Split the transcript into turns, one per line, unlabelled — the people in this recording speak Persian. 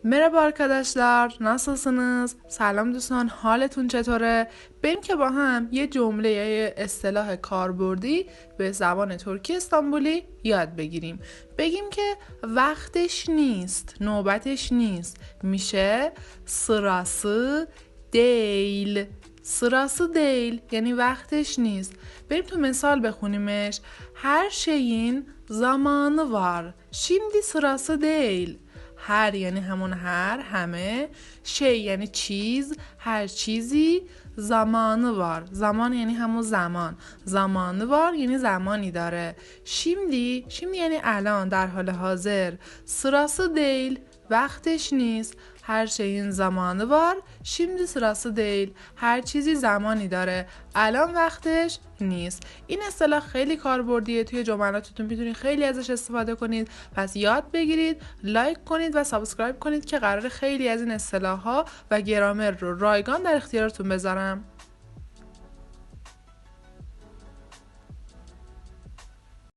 Merhaba arkadaşlar, nasılsınız؟ سلام دوستان، حالتون چطوره؟ بریم که با هم یه جمله یا یه اصطلاح کاربردی به زبان ترکی استانبولی یاد بگیریم. بگیم که وقتش نیست، نوبتش نیست. میشه sırası değil. sırası değil یعنی وقتش نیست. بریم تو مثال بخونیمش. Her şeyin zamanı var. Şimdi sırası değil. هر یعنی همون هر، همه. شی یعنی چیز، هر چیزی. زمانı var. زمان یعنی همون زمان. زمانı var یعنی زمانی داره. şimdi یعنی الان، در حال حاضر. sırası değil وقتش نیست. هر şeyin zamanı var. Şimdi sırası değil. هر چیزی زمانی داره. الان وقتش نیست. این اصطلاح خیلی کاربردیه، توی جملاتتون میتونید خیلی ازش استفاده کنید. پس یاد بگیرید، لایک کنید و سابسکرایب کنید که قرار خیلی از این اصطلاح‌ها و گرامر رو رایگان در اختیارتون بذارم.